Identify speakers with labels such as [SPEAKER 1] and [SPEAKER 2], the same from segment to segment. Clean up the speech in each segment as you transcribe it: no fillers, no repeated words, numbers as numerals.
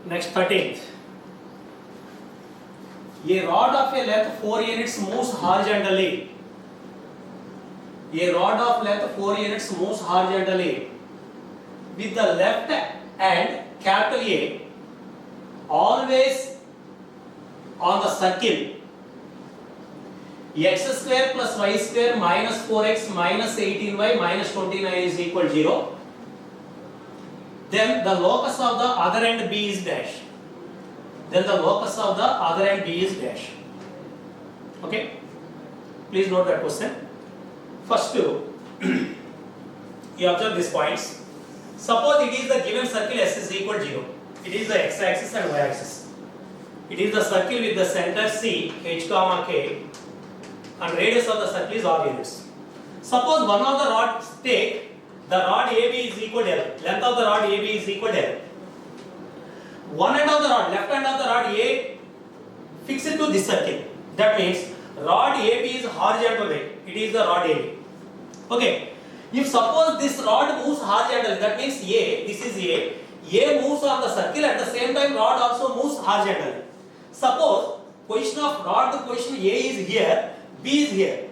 [SPEAKER 1] Next 13th. A rod of a length 4 units moves horizontally. A rod of length 4 units moves horizontally with the left and capital A always on the circle x square plus y square minus 4x minus 18y minus 29 is equal to 0. Then the locus of the other end B is dash. Then the locus of the other end B is dash. Okay? Please note that question. First two, you observe these points. Suppose it is the given circle S is equal to 0. It is the x-axis and y-axis. It is the circle with the center C, h comma k, and radius of the circle is r units. Suppose one of the rods take the rod AB is equal to L. Length of the rod AB is equal to L. One end of the rod, left end of the rod A, fix it to this circle. That means rod AB is horizontal way. It is the rod AB. Okay. If suppose this rod moves horizontally, that means A, this is A. A moves on the circle, at the same time rod also moves horizontally. Suppose position of rod, the position A is here, B is here.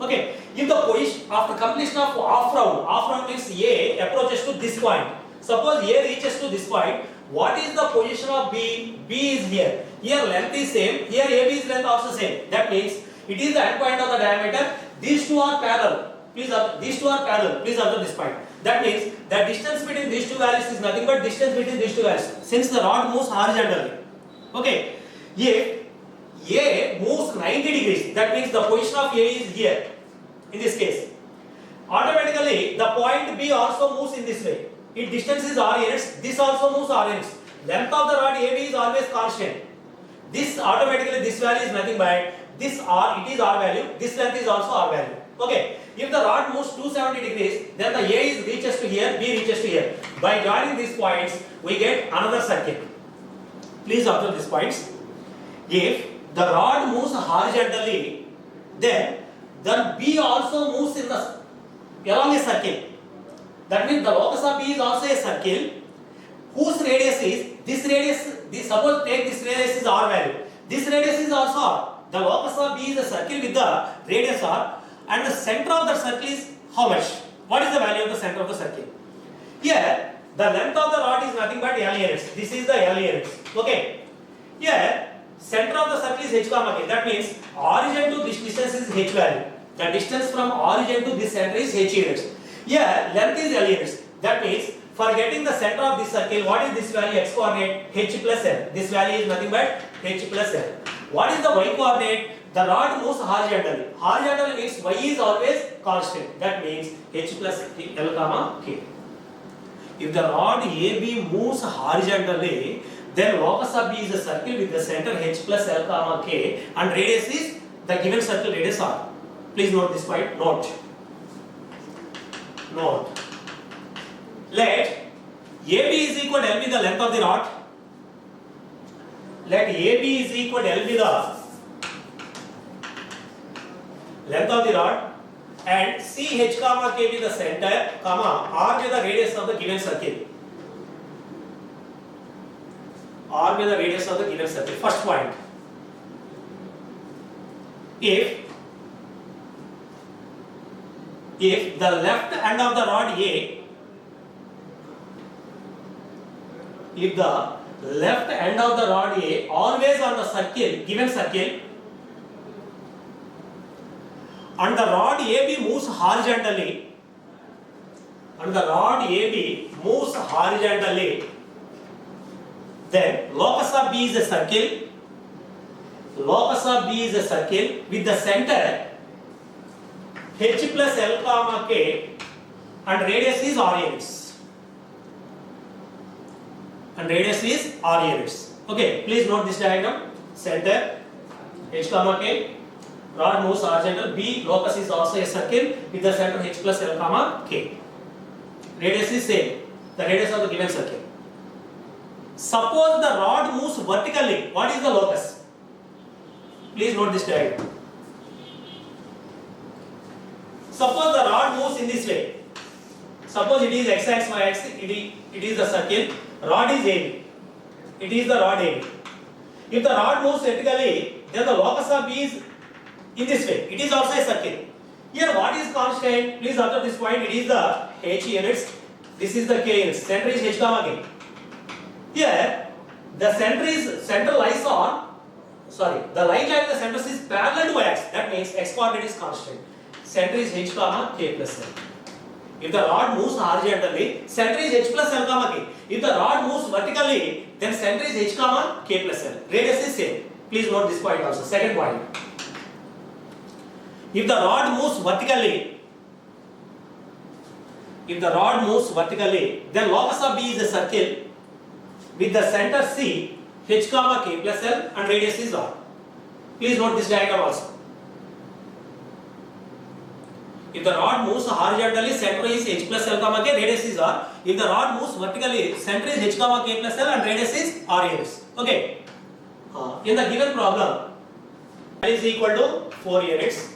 [SPEAKER 1] Okay. If the position after completion of half round means A approaches to this point. Suppose A reaches to this point, what is the position of B? B is here. Here length is same, here AB's length also same. That means it is the end point of the diameter. These two are parallel. Please observe, these two are parallel. Please observe this point. That means the distance between these two values is nothing but distance between these two values. Since the rod moves horizontally. Okay. If A moves 90 degrees, that means the position of A is here. In this case, automatically the point B also moves in this way. Its distance is r units. This also moves r units. Length of the rod AB is always constant. This automatically this value is nothing but this r. It is r value. This length is also r value. Okay. If the rod moves 270 degrees, then the A is reaches to here, B reaches to here. By joining these points, we get another circle. Please observe these points. If the rod moves horizontally, then B also moves in the along a circle. That means the locus of B is also a circle whose radius is this radius. Suppose take this radius is r value. This radius is also r. The locus of B is a circle with the radius r, and the center of the circle is how much? What is the value of the center of the circle? Here the length of the rod is nothing but L units. This is the L units. Okay. Here center of the circle is h comma k. That means origin to this distance is h value. The distance from origin to this center is h units. Here length is L units. That means for getting the center of this circle, what is this value? X coordinate h plus L. This value is nothing but h plus L. What is the y coordinate? The rod moves horizontally. Horizontally means y is always constant. That means h plus L comma k. If the rod AB moves horizontally, then locus of B is a circle with the center h plus L comma k, and radius is the given circle radius r. Please note this point. Note. Let AB is equal to L be the length of the rod. Let AB is equal to L be the length of the rod, and CH comma K be the center, comma R be the radius of the given circle. R be the radius of the given circle. First point. If the left end of the rod A, if the left end of the rod A always on the circle, given circle, and the rod AB moves horizontally, then locus of B is a circle. Locus of B is a circle with the center h plus L comma k, and radius is r units. Okay, please note this diagram. Center h comma k, rod moves horizontal. B locus is also a circle with the center h plus L comma k. Radius is same. The radius of the given circle. Suppose the rod moves vertically. What is the locus? Please note this diagram. Suppose the rod moves in this way. Suppose it is x-axis, y-axis, it is the circle. Rod is AB. it is the rod AB. If the rod moves vertically, then the locus of B is in this way. It is also a circle. Here what is constant? Please observe this point. It is the H units. This is the K units. Center is H comma K. Here the center lies on, the line line of the center is parallel to X. That means X coordinate is constant. Center is H comma K plus L. If the rod moves horizontally, center is H plus L comma K. If the rod moves vertically, then center is H comma K plus L. Radius is same. Please note this point also. Second point. If the rod moves vertically, then locus of B is a circle with the center C, H comma K plus L and radius is R. Please note this diagram also. If the rod moves horizontally, center is H plus L comma K, radius is R. If the rod moves vertically, center is H comma K plus L and radius is R units. Okay. In the given problem, L is equal to 4 units.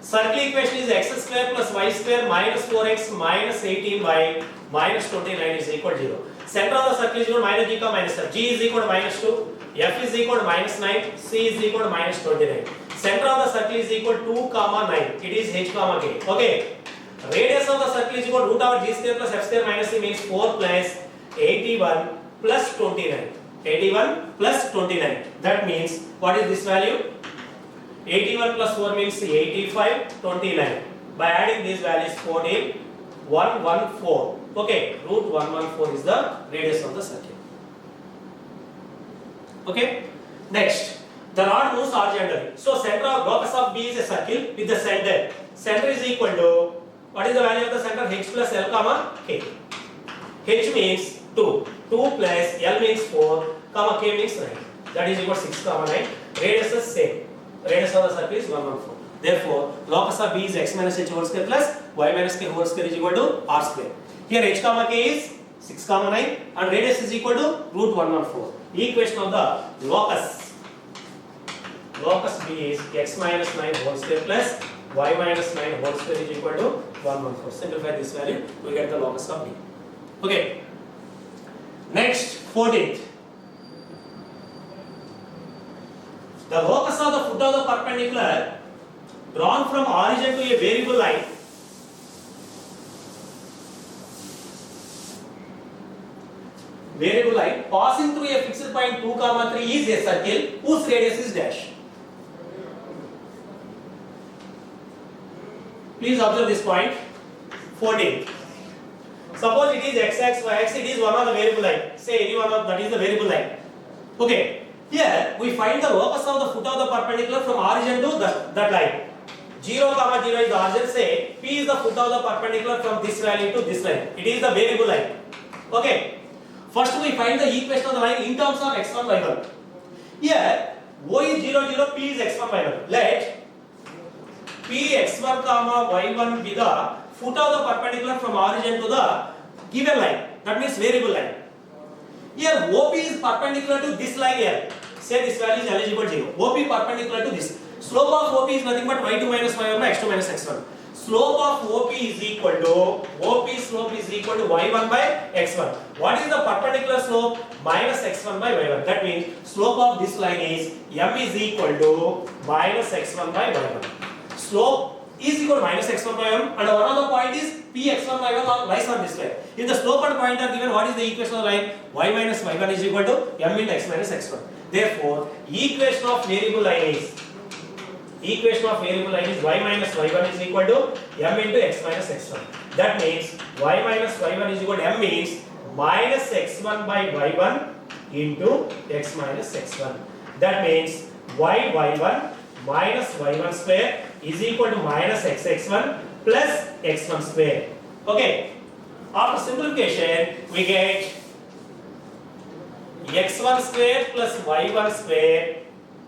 [SPEAKER 1] Circle equation is x square plus y square minus 4x minus 18 by minus 29 is equal to 0. Center of the circle is equal to minus g comma minus f. G is equal to minus 2. F is equal to minus 9. C is equal to minus 29. Center of the circle is equal to 2 comma 9. It is h comma k. Okay. Radius of the circle is equal to root over g square plus f square minus c means 4 plus 81 plus 29. 81 plus 29. That means what is this value? 81 plus 4 means 85, 29. By adding these values 14, 114. Okay, root 114 is the radius of the circle. Okay. Next, the rod moves horizontally. So center of locus of B is a circle with the center. Center is equal to, what is the value of the center? H plus L comma K. H means 2. 2 plus L means 4 comma K means 9. That is equal to 6 comma 9. Radius is same. Radius of the circle is 114. Therefore, locus of B is x minus h whole square plus y minus k whole square is equal to r square. Here h comma k is 6 comma 9 and radius is equal to root 114. Equation of the locus B is x minus 9 whole square plus y minus 9 whole square is equal to 114. Simplify this value, we get the locus of B. Okay. Next, 14th. The locus of the foot of the perpendicular drawn from origin to a variable line passing through a fixed point 2 comma 3 is a circle whose radius is dash. Please observe this point. 14. Suppose it is x, y, x, it is one of the variable line. Say any one of that is the variable line. Okay. Here we find the locus of the foot of the perpendicular from origin to that line. 0 comma 0 is the origin. Say P is the foot of the perpendicular from this value to this line. It is the variable line. Okay. First we find the equation of the line in terms of x1, y1. Here O is 0, 0, P is x1, y1. Let P x1 comma y1 be the foot of the perpendicular from origin to the given line. That means variable line. Here OP is perpendicular to this line here. Say this value is eligible 0. OP perpendicular to this. Slope of OP is nothing but y2 minus y1 by x2 minus x1. Slope of OP is equal to, OP slope is equal to y1 by x1. What is the perpendicular slope? Minus x1 by y1. That means slope of this line is m is equal to minus x1 by y1. Slope is equal to minus x1 by y1 and one other point is p x1 by y1 lies on this line. If the slope and point are given, what is the equation of the line? Y minus y1 is equal to m into x minus x1. Therefore, equation of variable line is y minus y1 is equal to m into x minus x1. That means y minus y1 is equal to m means minus x1 by y1 into x minus x1. That means y1 minus y1 square is equal to minus xx1 plus x1 square. Okay. After simplification, we get x1 square plus y1 square,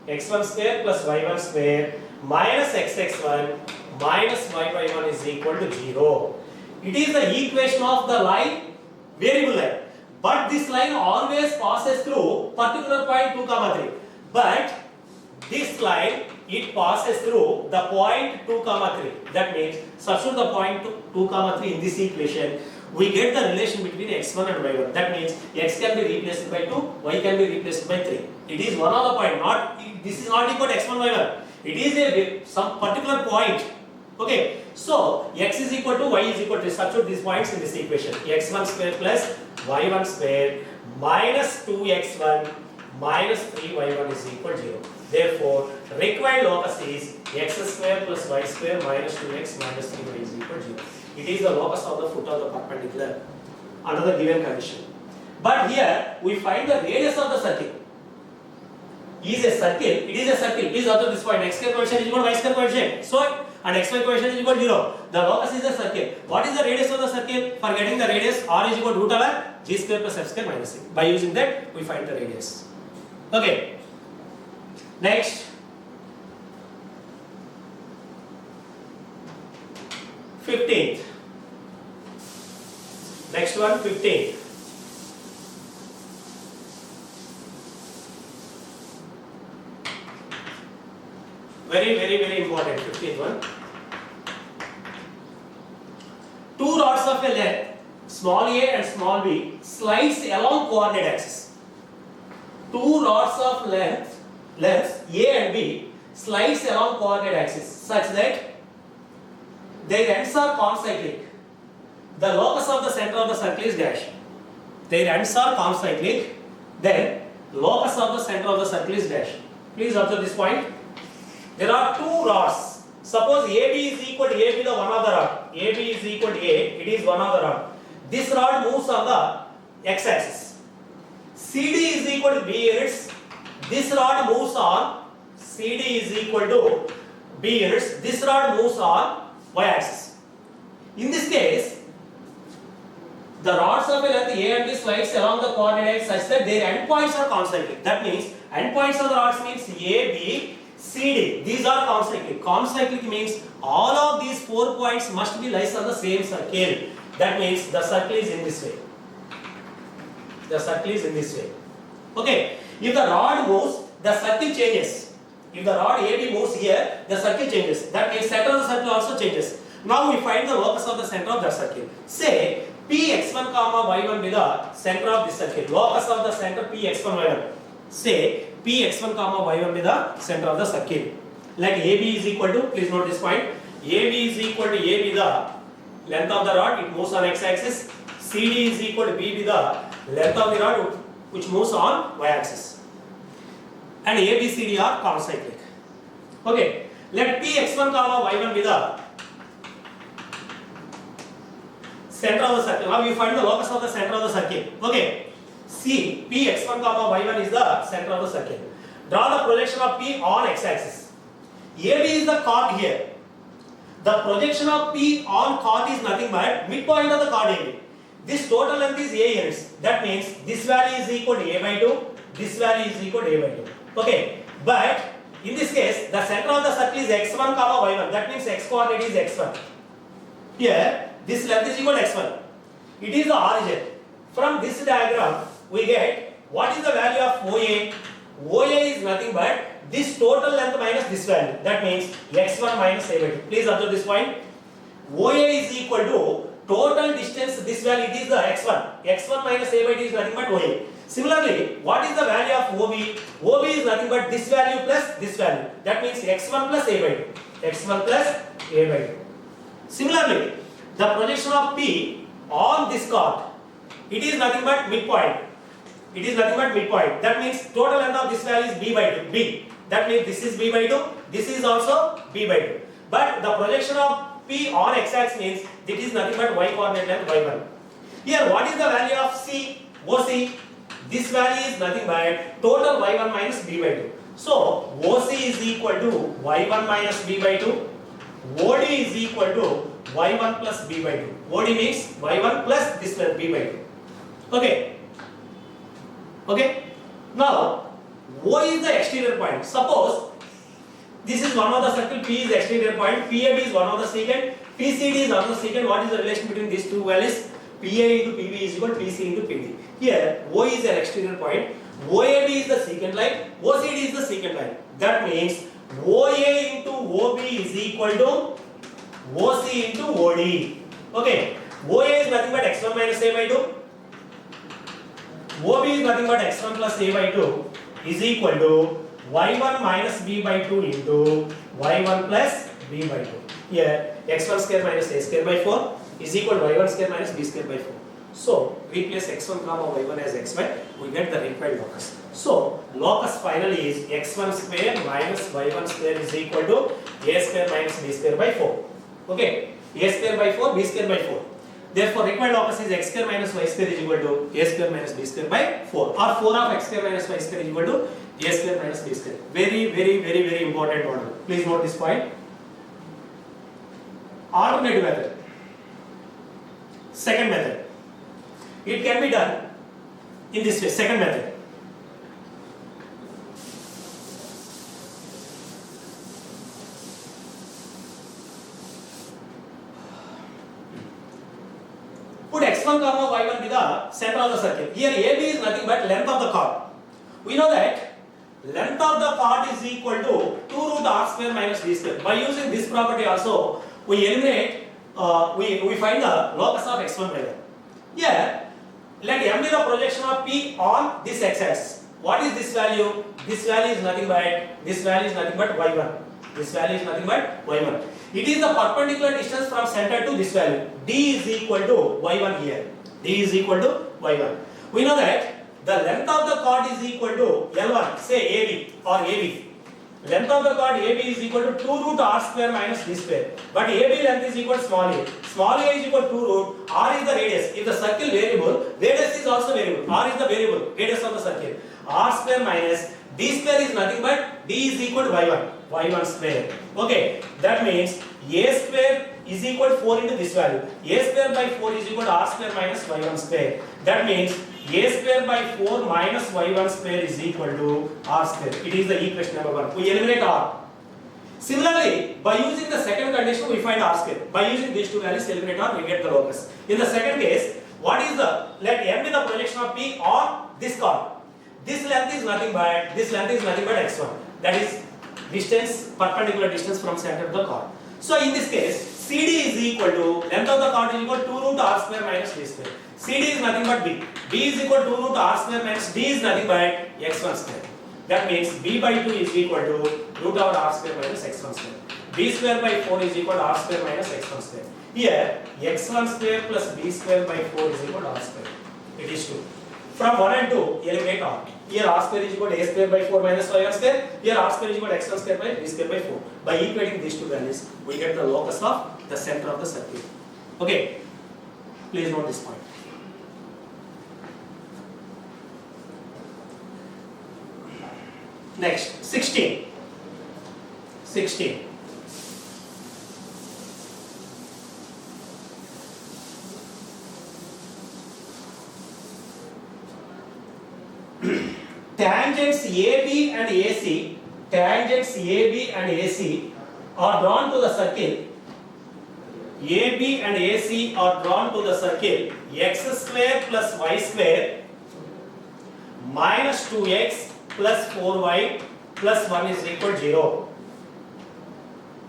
[SPEAKER 1] x1 square plus y1 square minus xx1 minus y by 1 is equal to 0. It is the equation of the line, variable line. But this line always passes through particular point 2 comma 3. But this line, it passes through the point 2 comma 3. That means substitute the point 2 comma 3 in this equation. we get the relation between x1 and y1. That means x can be replaced by 2, y can be replaced by 3. It is one of the point, not this is not equal to x1, y1. It is some particular point. Okay, so x is equal to y is equal to, substitute these points in this equation. x1 square plus y1 square minus 2x1 minus 3y1 is equal to 0. Therefore, required locus is x square plus y square minus 2x minus 3y is equal to 0. It is the locus of the foot of the perpendicular under the given condition. But here we find the radius of the circle. Is a circle, it is a circle. Please observe this point. X square coefficient is equal to y square coefficient. So, and xy coefficient is equal to 0. The locus is a circle. What is the radius of the circle? For getting the radius, r is equal to root over g square plus f square minus c. By using that, we find the radius. Okay. Next. 15th. Next one, 15th. Very important, 15th one. Two rods of a length, small a and small b, slides along coordinate axis. Two rods of lengths a and b slides along coordinate axis such that their ends are concyclic. The locus of the center of the circle is dash. Their ends are concyclic. Then locus of the center of the circle is dash. Please observe this point. There are two rods. Suppose AB is equal to AB, the one of the rod. AB is equal to A. It is one of the rod. This rod moves on the x-axis. CD is equal to B units. This rod moves on. CD is equal to B units. This rod moves on y-axis. In this case, the rods of a length A and B slides along the coordinates such that their endpoints are concyclic. That means endpoints of the rods means A, B, C, D. These are concyclic. Concyclic means all of these 4 points must be lies on the same circle. That means the circle is in this way. The circle is in this way. Okay. If the rod moves, the circle changes. If the rod AB moves here, the circle changes. That means center of the circle also changes. Now we find the locus of the center of that circle. Say Px1, y1 be the center of this circle. Locus of the center Px1, y1. Say Px1, y1 be the center of the circle. Like AB is equal to, please note this point. AB is equal to A be the length of the rod, it moves on x-axis. CD is equal to B be the length of the rod which moves on y-axis. And A, B, C, D are concyclic. Okay. Let Px1, y1 be the center of the circle. Now you find the locus of the center of the circle. Okay. See, Px1, y1 is the center of the circle. Draw the projection of P on x-axis. AB is the chord here. The projection of P on chord is nothing but midpoint of the chord AB. This total length is A units. That means this value is equal to A by 2. This value is equal to A by 2. Okay. But in this case, the center of the circle is x1, y1. That means x coordinate is x1. Here, this length is equal to x1. It is the origin. From this diagram, we get what is the value of OA. OA is nothing but this total length minus this value. That means x1 minus A by 2. Please observe this point. OA is equal to total distance, this value, it is the x1. x1 minus A by 2 is nothing but OA. Similarly, what is the value of OB? OB is nothing but this value plus this value. That means x1 plus A by 2. x1 plus A by 2. Similarly, the projection of P on this chord, it is nothing but midpoint. It is nothing but midpoint. That means total length of this value is B by 2. B. That means this is B by 2. This is also B by 2. But the projection of P on x-axis means it is nothing but y coordinate length y1. Here, what is the value of C? OC. This value is nothing but total y1 minus b by 2. So, OC is equal to y1 minus b by 2. OD is equal to y1 plus b by 2. OD means y1 plus this length b by 2. Okay. Okay. Now, O is the exterior point. Suppose this is one of the circle, P is the exterior point, PAB is one of the secant, PCD is another secant. What is the relation between these two values? PA into PB is equal to PC into PD. Here, O is an exterior point, OAB is the secant line, OCD is the secant line. That means OA into OB is equal to OC into OD. Okay. OA is nothing but x1 minus a by 2. OB is nothing but x1 plus a by 2 is equal to y1 minus b by 2 into y1 plus b by 2. Here x1 square minus a square by 4 is equal to y1 square minus b square by 4. So replace x1 comma y1 as xy, we get the required locus. So locus finally is x1 square minus y1 square is equal to a square minus b square by 4. Okay, a square by 4, b square by 4. Therefore required locus is x square minus y square is equal to a square minus b square by 4, or 4 of x square minus y square is equal to a square minus b square. Very important model. Please note this point. Alternative method. Second method. It can be done in this way. Second method. Put x1 comma y1 be the center of the circle. Here AB is nothing but length of the chord. We know that length of the chord is equal to 2 root r square minus d square. By using this property also, we eliminate, we find the locus of x1 y1. Here, let M be the projection of P on this x-axis. What is this value? This value is nothing but y1. This value is nothing but y1. It is the perpendicular distance from center to this value. D is equal to y1 here. D is equal to y1. We know that the length of the chord is equal to L1, say AB or AB. Length of the chord AB is equal to 2 root r square minus d square. But AB length is equal to small a. Small a is equal to 2 root, r is the radius. If the circle variable, radius is also variable. R is the variable, radius of the circle. R square minus d square is nothing but d is equal to y1 square. Okay, that means a square is equal to 4 into this value. A square by 4 is equal to r square minus y1 square. That means a square by 4 minus y1 square is equal to r square. It is the equation number 1. We eliminate r. Similarly, by using the second condition, we find r square. By using these two values, eliminate r, we get the locus. In the second case, what is the, let M be the projection of P on this chord. This length is nothing but x1. That is distance, perpendicular distance from center to the chord. So in this case, CD is equal to, length of the chord is equal to 2 root r square minus d square. CD is nothing but B. B is equal to 2 root r square minus D is nothing but x1 square. That means B by 2 is equal to root over r square minus x1 square. B square by 4 is equal to r square minus x1 square. Here, x1 square plus B square by 4 is equal to r square. It is 2. From 1 and 2, eliminate r. Here r square is equal to a square by 4 minus y1 square. Here r square is equal to x1 square by b square by 4. By equating these two values, we get the locus of the center of the circle. Okay, please note this point. Next, 16. Tangents AB and AC, are drawn to the circle. AB and AC are drawn to the circle x square plus y square minus 2x plus 4y plus 1 is equal to 0.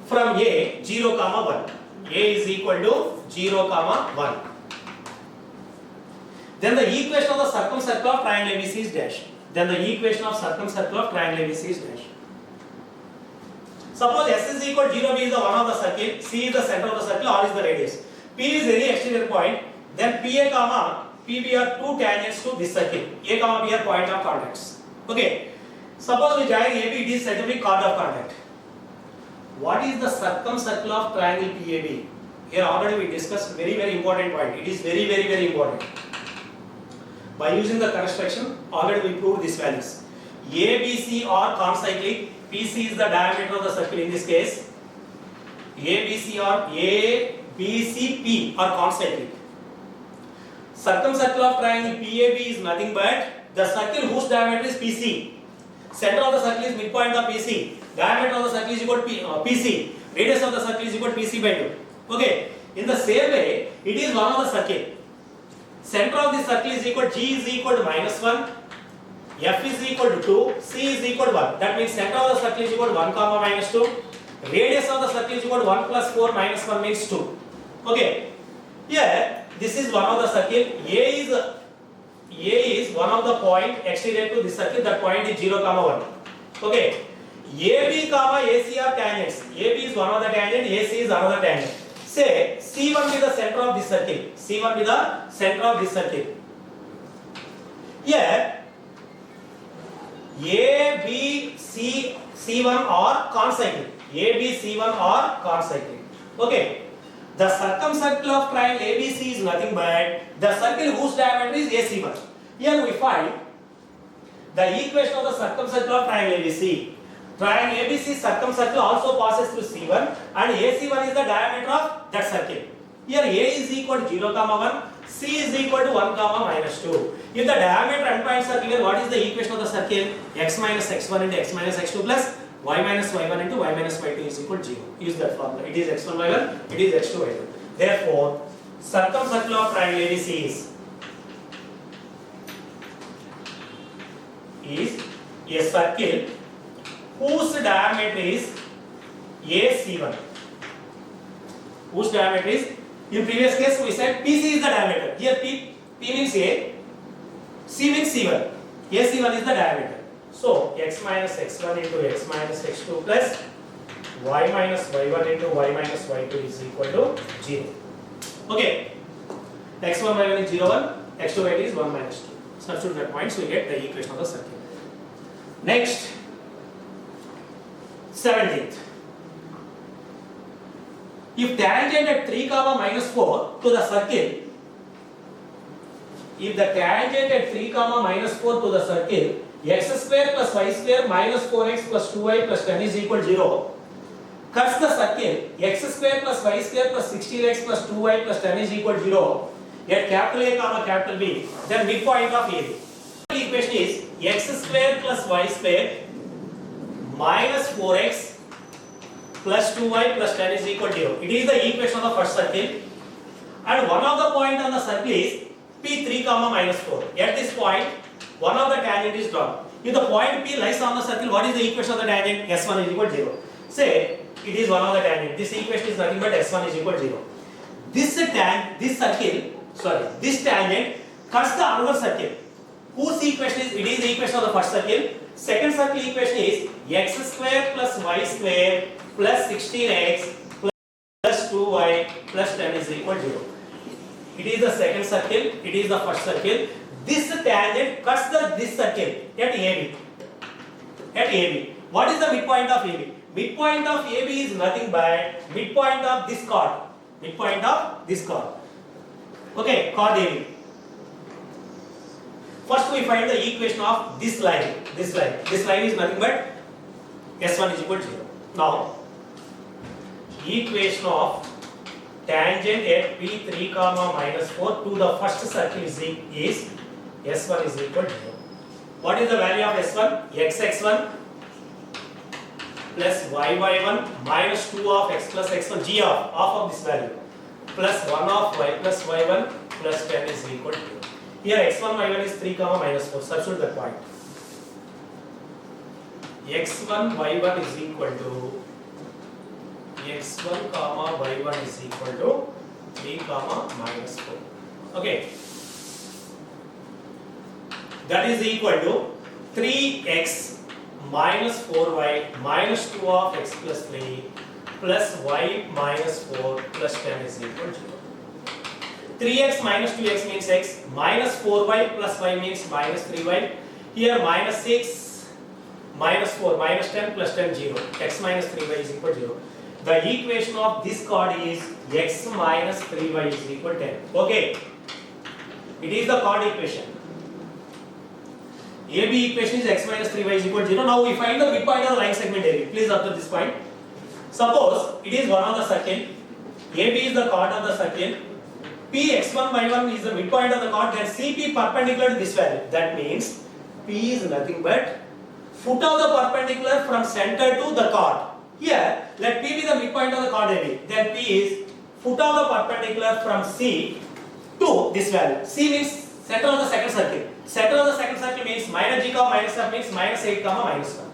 [SPEAKER 1] From A, 0 comma 1. A is equal to 0 comma 1. Then the equation of the circumcircle of triangle ABC is dash. Suppose S is equal to 0, B is the one of the circle, C is the center of the circle, R is the radius. P is any exterior point, then PA comma PB are two tangents to this circle. A comma B are point of contacts. Okay. Suppose we join AB, it is said to be chord of contact. What is the circumcircle of triangle PAB? Here already we discussed very important point. It is very important. By using the construction, already we proved these values. ABC are concyclic. PC is the diameter of the circle in this case. ABC or ABCP are concyclic. Circumcircle of triangle PAB is nothing but the circle whose diameter is PC. Center of the circle is midpoint of PC. Diameter of the circle is equal to PC. Radius of the circle is equal to PC by 2. Okay. In the same way, it is one of the circle. Center of the circle is equal to G is equal to minus 1. F is equal to 2. C is equal to 1. That means center of the circle is equal to 1 comma minus 2. Radius of the circle is equal to 1 plus 4 minus 1 means 2. Okay. Here, this is one of the circle. A is one of the point exterior to this circle. That point is 0, 1. Okay. AB, AC are tangents. AB is one of the tangent. AC is another tangent. Say C1 be the center of this circle. C1 be the center of this circle. Here A, B, C, C1 are concyclic. A, B, C1 are concyclic. Okay. The circumcircle of triangle ABC is nothing but the circle whose diameter is AC1. Here we find the equation of the circumcircle of triangle ABC. Triangle ABC circumcircle also passes through C1 and AC1 is the diameter of that circle. Here A is equal to 0, 1, C is equal to 1, minus 2. If the diameter endpoint circle, what is the equation of the circle? X minus x1 into x minus x2 plus y minus y1 into y minus y2 is equal to 0. Use that formula. It is x1 y1, it is x2 y2. Therefore, circumcircle of triangle ABC is a circle whose diameter is AC1. Whose diameter is, in previous case we said PC is the diameter. Here P means A, C means C1. AC1 is the diameter. So x minus x1 into x minus x2 plus y minus y1 into y minus y2 is equal to 0. Okay. x1 y1 is 0, 1, x2 y2 is 1 minus 2. Substitute that point, so we get the equation of the circle. Next, 17th. If tangent at 3, minus 4 to the circle, if the tangent at 3, minus 4 to the circle, x square plus y square minus 4x plus 2y plus 10 is equal to 0, cuts the circle x square plus y square plus 16x plus 2y plus 10 is equal to 0 at capital A, capital B, then midpoint of A. The equation is x square plus y square minus 4x plus 2y plus 10 is equal to 0. It is the equation of the first circle and one of the point on the circle is P3, minus 4. At this point, one of the tangent is drawn. If the point P lies on the circle, what is the equation of the tangent? S1 is equal to 0. Say it is one of the tangent. This equation is nothing but S1 is equal to 0. This tangent cuts the another circle. Whose equation is? It is the equation of the first circle. Second circle equation is x square plus y square plus 16x plus 2y plus 10 is equal to 0. It is the second circle. It is the first circle. This tangent cuts this circle at AB. At AB. What is the midpoint of AB? Midpoint of AB is nothing but midpoint of this chord. Midpoint of this chord. Okay, chord AB. First we find the equation of this line. This line is nothing but S1 is equal to 0. Now, equation of tangent at P3, minus 4 to the first circle is S1 is equal to 0. What is the value of S1? Xx1 plus yy1 minus 2 of x plus x1, g of this value, plus 1 of y plus y1 plus 10 is equal to 0. Here x1, y1 is 3, minus 4. Substitute that point. x1, y1 is equal to x1, y1 is equal to 3, minus 4. Okay. That is equal to 3x minus 4y minus 2 of x plus 3 plus y minus 4 plus 10 is equal to 0. 3x minus 2x means x, minus 4y plus y means minus 3y. Here minus 6 minus 4 minus 10 plus 10 0. X minus 3y is equal to 0. The equation of this chord is x minus 3y is equal to 10. Okay. It is the chord equation. AB equation is x minus 3y is equal to 0. Now we find the midpoint of the line segment AB. Please observe this point. Suppose it is one of the circle. AB is the chord of the circle. P x1 y1 is the midpoint of the chord. Then CP perpendicular to this value. That means P is nothing but foot of the perpendicular from center to the chord. Here, let P be the midpoint of the chord AB. Then P is foot of the perpendicular from C to this value. C means center of the second circle. Center of the second circle means minus g, minus f means minus 8, minus 1.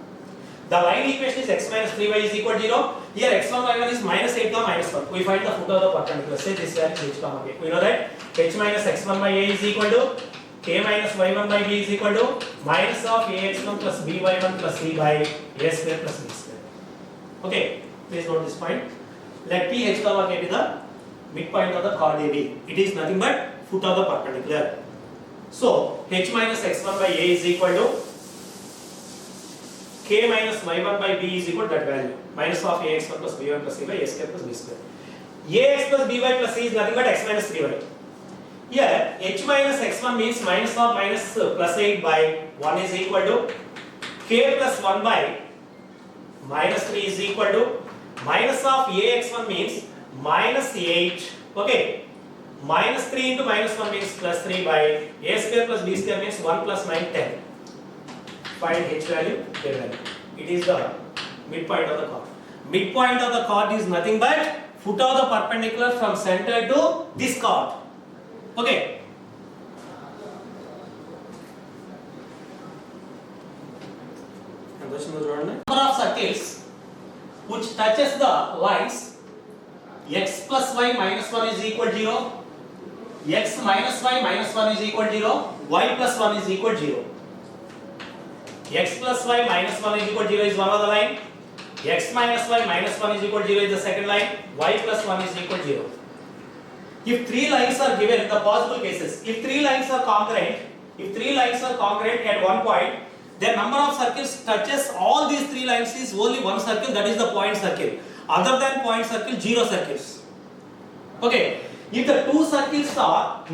[SPEAKER 1] The line equation is x minus 3y is equal to 0. Here x1 y1 is minus 8 comma minus 1. We find the foot of the perpendicular. Say this value h comma k. We know that h minus x1 by a is equal to k minus y1 by b is equal to minus of ax1 plus by1 plus c by a square plus b square. Okay, please note this point. Let p h comma k be the midpoint of the chord AB. It is nothing but foot of the perpendicular. So h minus x1 by a is equal to k minus y1 by b is equal to that value, minus of ax1 plus b1 plus c by a square plus b square. Ax plus by plus c is nothing but x minus 3y. Here h minus x1 means minus of minus plus 8 by 1 is equal to k plus 1 by minus 3 is equal to minus of ax1 means minus 8. Okay, minus 3 into minus 1 means plus 3 by a square plus b square means 1 plus 9 10. Find h value, k value. It is the midpoint of the chord. Midpoint of the chord is nothing but foot of the perpendicular from center to this chord. Okay. Number of circles which touches the lines x plus y minus 1 is equal to 0, x minus y minus 1 is equal to 0, y plus 1 is equal to 0. X plus y minus 1 is equal to 0 is one of the line, x minus y minus 1 is equal to 0 is the second line, y plus 1 is equal to 0. If three lines are given, the possible cases, if three lines are congruent at one point, the number of circles touches all these three lines is only one circle, that is the point circle. Other than point circle, 0 circles. Okay, if the two circles are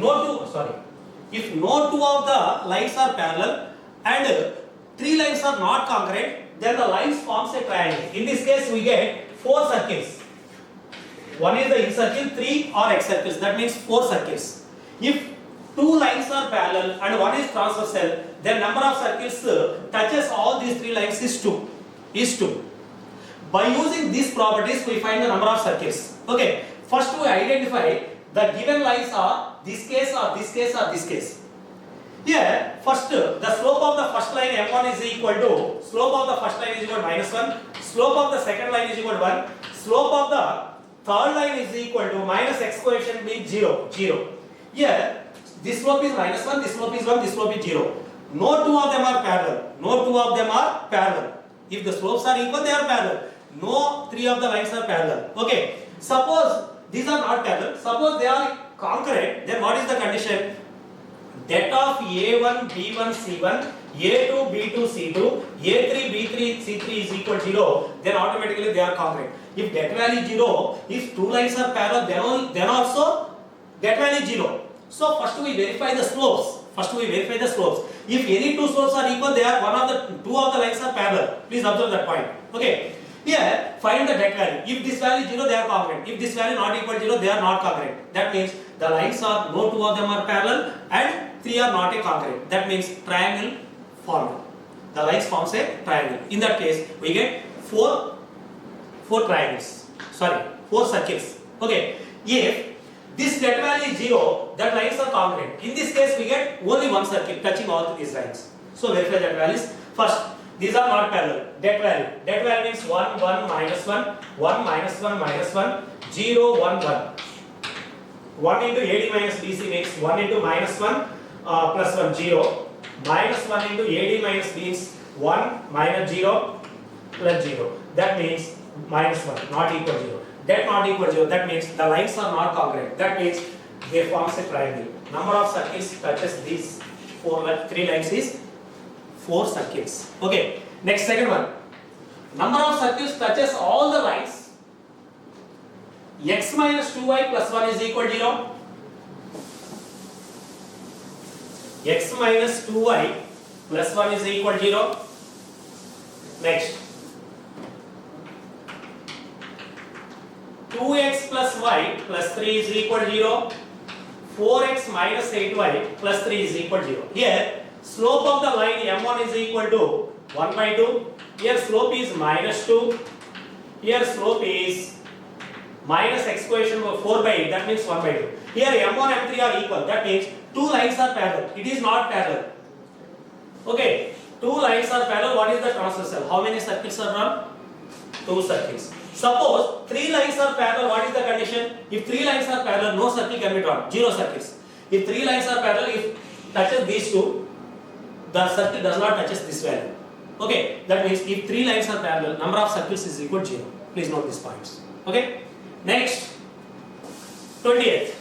[SPEAKER 1] if no two of the lines are parallel and three lines are not congruent, then the lines forms a triangle. In this case, we get 4 circles. One is the in circle, 3 or x circles. That means 4 circles. If two lines are parallel and one is transversal, then number of circles touches all these three lines is 2. By using these properties, we find the number of circles. Okay. First, we identify the given lines are this case or this case or this case. Here, first, the slope of the first line m1 is equal to minus 1, slope of the second line is equal to 1, slope of the third line is equal to minus x coefficient means 0. Here, this slope is minus 1, this slope is 1, this slope is 0. No two of them are parallel. If the slopes are equal, they are parallel. No three of the lines are parallel. Okay. Suppose these are not parallel. Suppose they are congruent. Then what is the condition? Det of A1, B1, C1, A2, B2, C2, A3, B3, C3 is equal to 0, then automatically they are congruent. If det value is 0, if two lines are parallel, then also det value is 0. So first we verify the slopes. If any two slopes are equal, they are two of the lines are parallel. Please observe that point. Okay. Here, find the det value. If this value is 0, they are congruent. If this value not equal to 0, they are not congruent. That means the lines are no two of them are parallel and three are not a congruent. That means triangle formed. The lines forms a triangle. In that case, we get four circles. Okay. If this det value is 0, that lines are congruent. In this case, we get only one circle touching all these lines. So verify that values. First, these are not parallel. Det value means 1, 1, minus 1, 1, minus 1, minus 1, 0, 1, 1. 1 into AD minus BC makes 1 into minus 1 plus 1, 0. Minus 1 into AD minus B is 1 minus 0 plus 0. That means minus 1, not equal to 0. Det not equal to 0. That means the lines are not congruent. That means they forms a triangle. Number of circles touches these three lines is 4 circles. Okay. Next, second one. Number of circles touches all the lines. X minus 2y plus 1 is equal to 0. X minus 2y plus 1 is equal to 0. Next. 2x plus y plus 3 is equal to 0. 4x minus 8y plus 3 is equal to 0. Here, slope of the line m1 is equal to 1 by 2. Here slope is minus 2. Here slope is minus x coefficient of 4 by 8. That means 1 by 2. Here m1 and m3 are equal. That means two lines are parallel. It is not parallel. Okay. two lines are parallel, what is the transversal? How many circles are drawn? Two circles. Suppose three lines are parallel, what is the condition? If three lines are parallel, no circle can be drawn, zero circles. If three lines are parallel, if touches these two, the circle does not touches this value. Okay, that means if three lines are parallel, number of circles is equal to 0. Please note these points. Okay, next, 20th.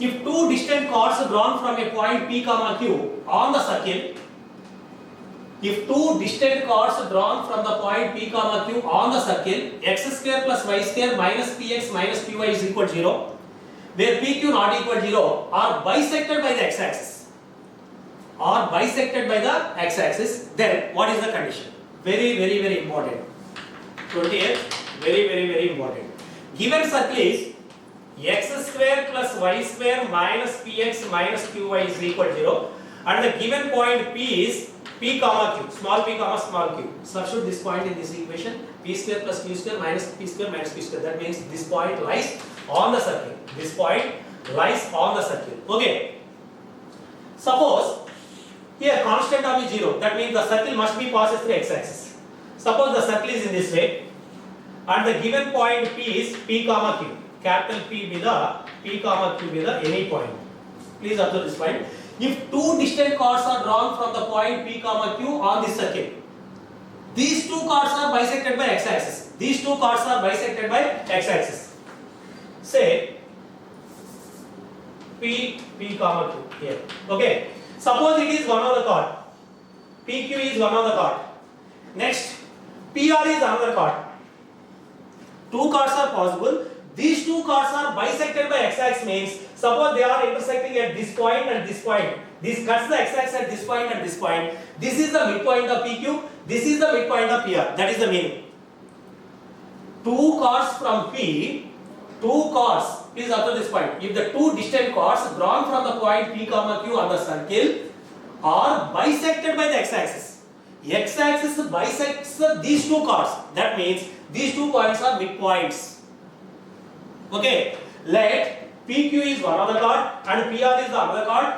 [SPEAKER 1] If two distant chords drawn from a point P comma Q on the circle, if two distant chords drawn from the point P comma Q on the circle, x square plus y square minus px minus py is equal to 0, where PQ not equal to 0 are bisected by the x-axis, then what is the condition? Very important. 20th, very important. Given circle is x square plus y square minus px minus qy is equal to 0, and the given point P is P comma Q, small p comma small q. Substitute this point in this equation, P square plus Q square minus P square minus Q square. That means this point lies on the circle. This point lies on the circle. Okay. Suppose here constant of is 0. That means the circle must be passes through x-axis. Suppose the circle is in this way, and the given point P is P comma Q. Capital P with the P comma Q with the any point. Please observe this point. If two distant chords are drawn from the point P comma Q on this circle, these two chords are bisected by x-axis. These two chords are bisected by x-axis. Say P comma Q here. Okay. Suppose it is one of the chord. PQ is one of the chord. Next, PR is another chord. Two chords are possible. These two chords are bisected by x-axis means suppose they are intersecting at this point and this point. This cuts the x-axis at this point and this point. This is the midpoint of PQ. This is the midpoint of PR. That is the meaning. Two chords from P, two chords. Please observe this point. If the two distant chords drawn from the point P comma Q on the circle are bisected by the x-axis. X-axis bisects these two chords. That means these two points are midpoints. Okay, let PQ is one of the chord and PR is the other chord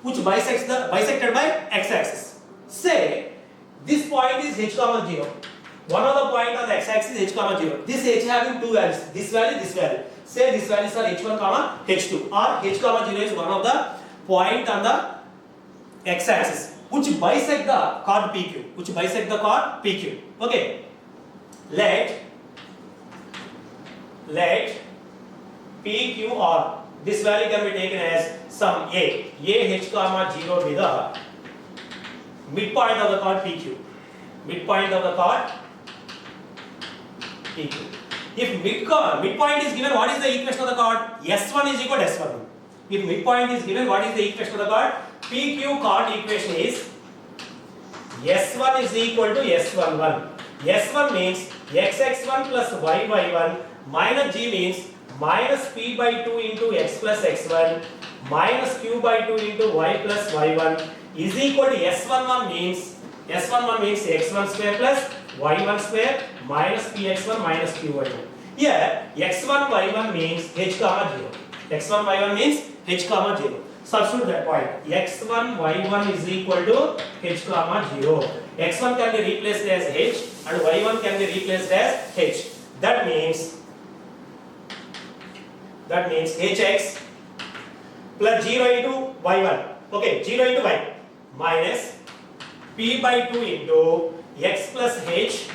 [SPEAKER 1] which bisected by x-axis. Say this point is h comma 0. One of the point on the x-axis is h comma 0. This h having two values, this value, this value. Say these values are h1 comma h2, or h comma 0 is one of the point on the x-axis which bisect the chord PQ. Okay, let PQR, this value can be taken as some A h comma 0 be the midpoint of the chord PQ. If midpoint is given, what is the equation of the chord? S1 is equal to S11. If midpoint is given, what is the equation of the chord? PQ chord equation is S1 is equal to S11. S1 means xx1 plus yy1 minus g means minus p by 2 into x plus x1 minus q by 2 into y plus y1 is equal to S11 means x1 square plus y1 square minus px1 minus qy1. Here x1 y1 means h comma 0. x1 y1 means h comma 0. Substitute that point. x1 y1 is equal to h comma 0. x1 can be replaced as h and y1 can be replaced as h. That means hx plus 0 into y1. Okay, 0 into y minus p by 2 into x plus h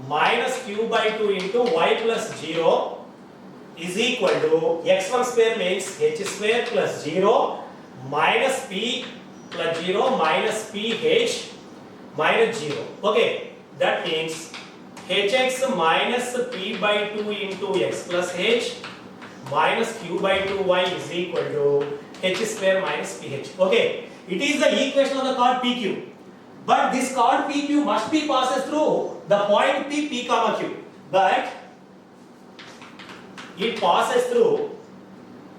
[SPEAKER 1] minus q by 2 into y plus 0 is equal to x1 square means h square plus 0 minus p plus 0 minus ph minus 0. Okay, that means hx minus p by 2 into x plus h minus q by 2y is equal to h square minus ph. Okay, it is the equation of the chord PQ. But this chord PQ must be passes through the point P comma Q. But it passes through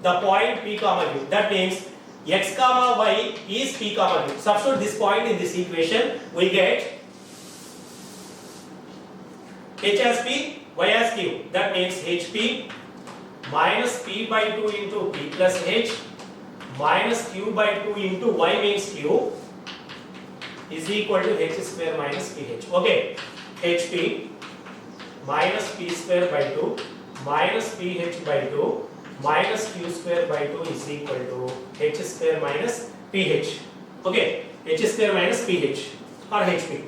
[SPEAKER 1] the point P comma Q. That means x comma y is P comma Q. Substitute this point in this equation. We get h as P, y as Q. That means HP minus P by 2 into P plus H minus q by 2 into y means q is equal to h square minus ph. Okay, hp minus p square by 2 minus ph by 2 minus q square by 2 is equal to h square minus ph. Okay, h square minus ph or hp.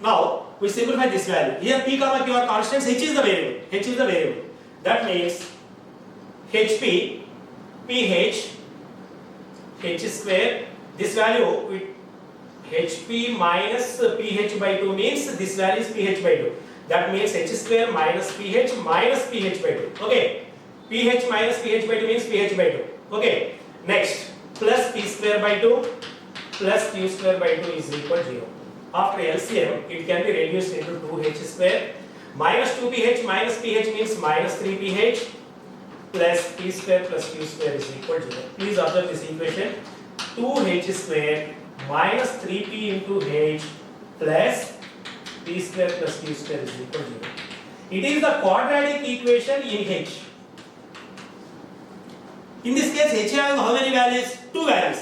[SPEAKER 1] Now we simplify this value. Here p comma q are constants, h is the variable. H is the variable. That means hp, ph, h square. This value with hp minus ph by 2 means this value is ph by 2. That means h square minus ph by 2. Okay. pH minus pH by 2 means pH by 2. Okay. Next, plus p square by 2 plus q square by 2 is equal to 0. After LCM, it can be reduced into 2h square minus 2pH minus pH means minus 3pH plus p square plus q square is equal to 0. Please observe this equation. 2h square minus 3p into h plus p square plus q square is equal to 0. It is the quadratic equation in h. In this case, h having how many values? 2 values.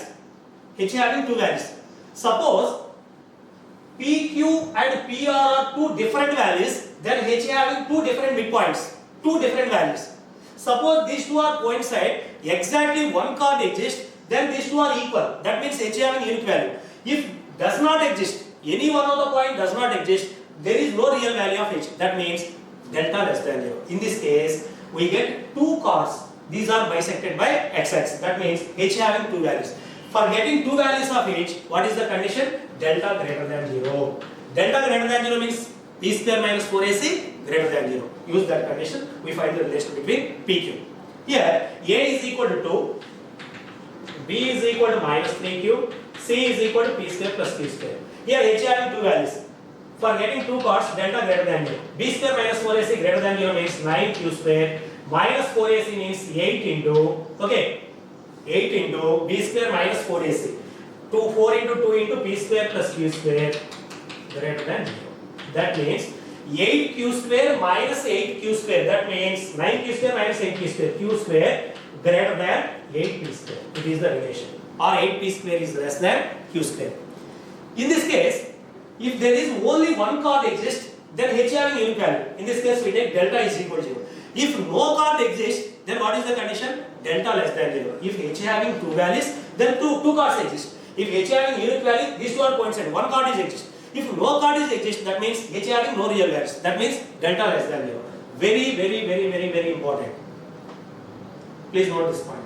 [SPEAKER 1] H having 2 values. Suppose PQ and PR are 2 different values, then h having 2 different midpoints, 2 different values. Suppose these two are coincide, exactly one chord exists, then these two are equal. That means h having unique value. If does not exist, any one of the point does not exist, there is no real value of h. That means delta less than 0. In this case, we get 2 chords. These are bisected by x-axis. That means h having 2 values. For getting 2 values of h, what is the condition? Delta greater than 0. Delta greater than 0 means p square minus 4ac greater than 0. Use that condition, we find the relation between PQ. Here, A is equal to 2, B is equal to minus 3Q, C is equal to P square plus Q square. Here, H having 2 values. For getting 2 chords, delta greater than 0. B square minus 4AC greater than 0 means 9Q square, minus 4AC means 8 into, okay, 8 into B square minus 4AC. 4 into 2 into P square plus Q square greater than 0. That means 8Q square minus 8Q square. That means 9Q square minus 8Q square. Q square greater than 8P square. It is the relation. Or 8P square is less than Q square. In this case, if there is only one chord exists, then H having unique value. In this case, we take delta is equal to 0. If no chord exists, then what is the condition? Delta less than 0. If H having 2 values, then two chords exist. If H having unique value, these two are coincident. One chord is exist. If no chord is exist, that means H having no real values. That means delta less than 0. Very important. Please note this point.